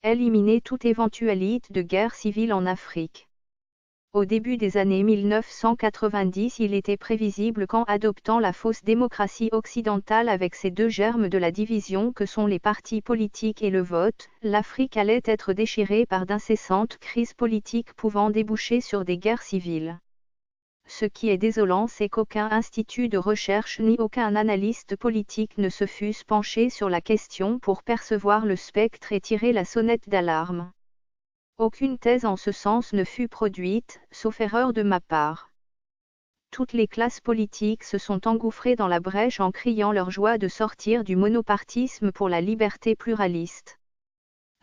Éliminer toute éventualité de guerre civile en Afrique. Au début des années 1990, il était prévisible qu'en adoptant la fausse démocratie occidentale avec ses deux germes de la division que sont les partis politiques et le vote, l'Afrique allait être déchirée par d'incessantes crises politiques pouvant déboucher sur des guerres civiles. Ce qui est désolant, c'est qu'aucun institut de recherche ni aucun analyste politique ne se fussent penchés sur la question pour percevoir le spectre et tirer la sonnette d'alarme. Aucune thèse en ce sens ne fut produite, sauf erreur de ma part. Toutes les classes politiques se sont engouffrées dans la brèche en criant leur joie de sortir du monopartisme pour la liberté pluraliste.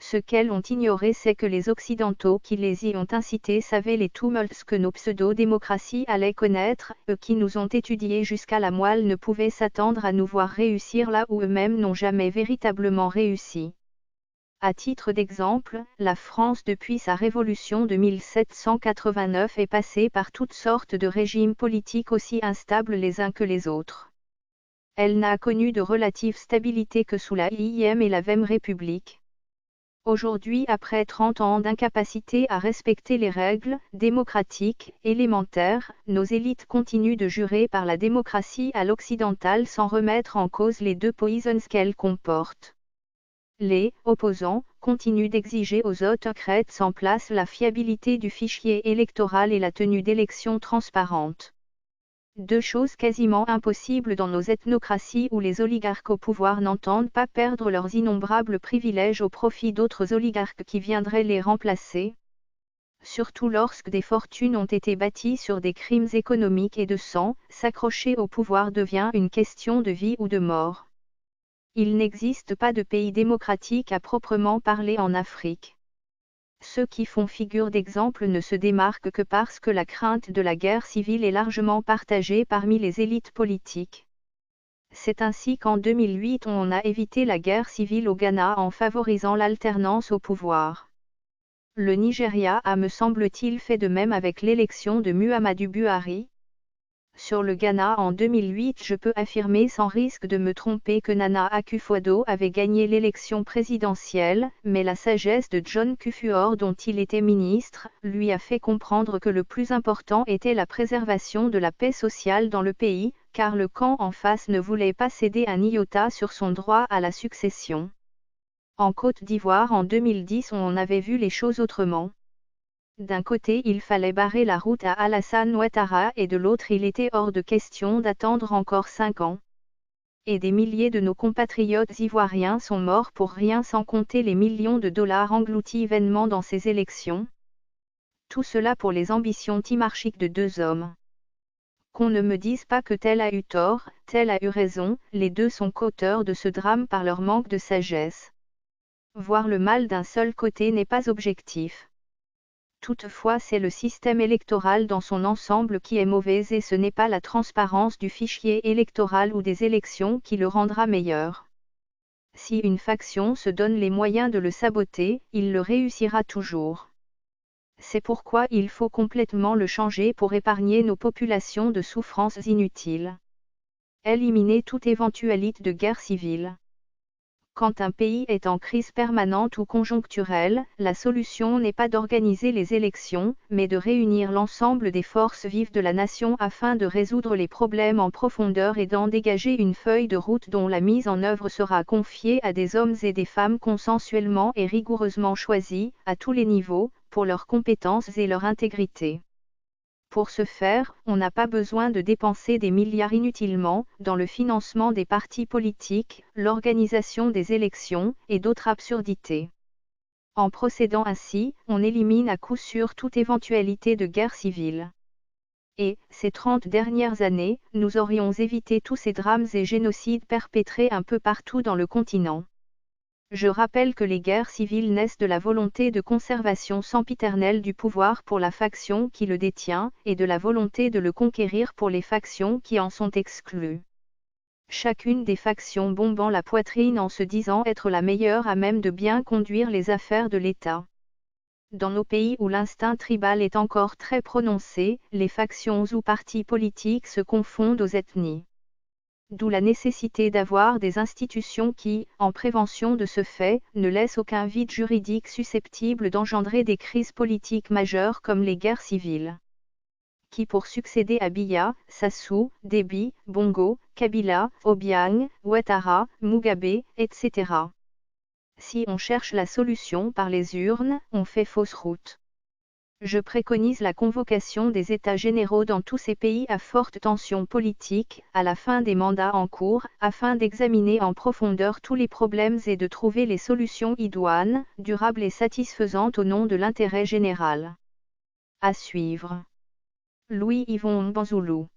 Ce qu'elles ont ignoré, c'est que les Occidentaux qui les y ont incités savaient les tumultes que nos pseudo-démocraties allaient connaître, eux qui nous ont étudiés jusqu'à la moelle ne pouvaient s'attendre à nous voir réussir là où eux-mêmes n'ont jamais véritablement réussi. À titre d'exemple, la France depuis sa révolution de 1789 est passée par toutes sortes de régimes politiques aussi instables les uns que les autres. Elle n'a connu de relative stabilité que sous la Ième et la Vème République. Aujourd'hui, après 30 ans d'incapacité à respecter les règles démocratiques élémentaires, nos élites continuent de jurer par la démocratie à l'occidentale sans remettre en cause les deux poisons qu'elle comporte. Les opposants continuent d'exiger aux autocrates sans place la fiabilité du fichier électoral et la tenue d'élections transparentes. Deux choses quasiment impossibles dans nos ethnocraties où les oligarques au pouvoir n'entendent pas perdre leurs innombrables privilèges au profit d'autres oligarques qui viendraient les remplacer. Surtout lorsque des fortunes ont été bâties sur des crimes économiques et de sang, s'accrocher au pouvoir devient une question de vie ou de mort. Il n'existe pas de pays démocratique à proprement parler en Afrique. Ceux qui font figure d'exemple ne se démarquent que parce que la crainte de la guerre civile est largement partagée parmi les élites politiques. C'est ainsi qu'en 2008 on a évité la guerre civile au Ghana en favorisant l'alternance au pouvoir. Le Nigeria a, me semble-t-il, fait de même avec l'élection de Muhammadu Buhari. Sur le Ghana en 2008, je peux affirmer sans risque de me tromper que Nana Akufo-Addo avait gagné l'élection présidentielle, mais la sagesse de John Kufuor dont il était ministre, lui a fait comprendre que le plus important était la préservation de la paix sociale dans le pays, car le camp en face ne voulait pas céder un iota sur son droit à la succession. En Côte d'Ivoire en 2010 on avait vu les choses autrement. D'un côté il fallait barrer la route à Alassane Ouattara et de l'autre il était hors de question d'attendre encore 5 ans. Et des milliers de nos compatriotes ivoiriens sont morts pour rien sans compter les millions de dollars engloutis vainement dans ces élections. Tout cela pour les ambitions timarchiques de deux hommes. Qu'on ne me dise pas que tel a eu tort, tel a eu raison, les deux sont qu'auteurs de ce drame par leur manque de sagesse. Voir le mal d'un seul côté n'est pas objectif. Toutefois, c'est le système électoral dans son ensemble qui est mauvais et ce n'est pas la transparence du fichier électoral ou des élections qui le rendra meilleur. Si une faction se donne les moyens de le saboter, il le réussira toujours. C'est pourquoi il faut complètement le changer pour épargner nos populations de souffrances inutiles. Éliminer toute éventualité de guerre civile. Quand un pays est en crise permanente ou conjoncturelle, la solution n'est pas d'organiser les élections, mais de réunir l'ensemble des forces vives de la nation afin de résoudre les problèmes en profondeur et d'en dégager une feuille de route dont la mise en œuvre sera confiée à des hommes et des femmes consensuellement et rigoureusement choisis, à tous les niveaux, pour leurs compétences et leur intégrité. Pour ce faire, on n'a pas besoin de dépenser des milliards inutilement, dans le financement des partis politiques, l'organisation des élections, et d'autres absurdités. En procédant ainsi, on élimine à coup sûr toute éventualité de guerre civile. Et, ces 30 dernières années, nous aurions évité tous ces drames et génocides perpétrés un peu partout dans le continent. Je rappelle que les guerres civiles naissent de la volonté de conservation sempiternelle du pouvoir pour la faction qui le détient, et de la volonté de le conquérir pour les factions qui en sont exclues. Chacune des factions bombant la poitrine en se disant être la meilleure à même de bien conduire les affaires de l'État. Dans nos pays où l'instinct tribal est encore très prononcé, les factions ou partis politiques se confondent aux ethnies. D'où la nécessité d'avoir des institutions qui, en prévention de ce fait, ne laissent aucun vide juridique susceptible d'engendrer des crises politiques majeures comme les guerres civiles. Qui pour succéder à Biya, Sassou, Déby, Bongo, Kabila, Obiang, Ouattara, Mugabe, etc. Si on cherche la solution par les urnes, on fait fausse route. Je préconise la convocation des États généraux dans tous ces pays à forte tension politique, à la fin des mandats en cours, afin d'examiner en profondeur tous les problèmes et de trouver les solutions idoines, durables et satisfaisantes au nom de l'intérêt général. À suivre. Louis-Yvon Mbanzoulou.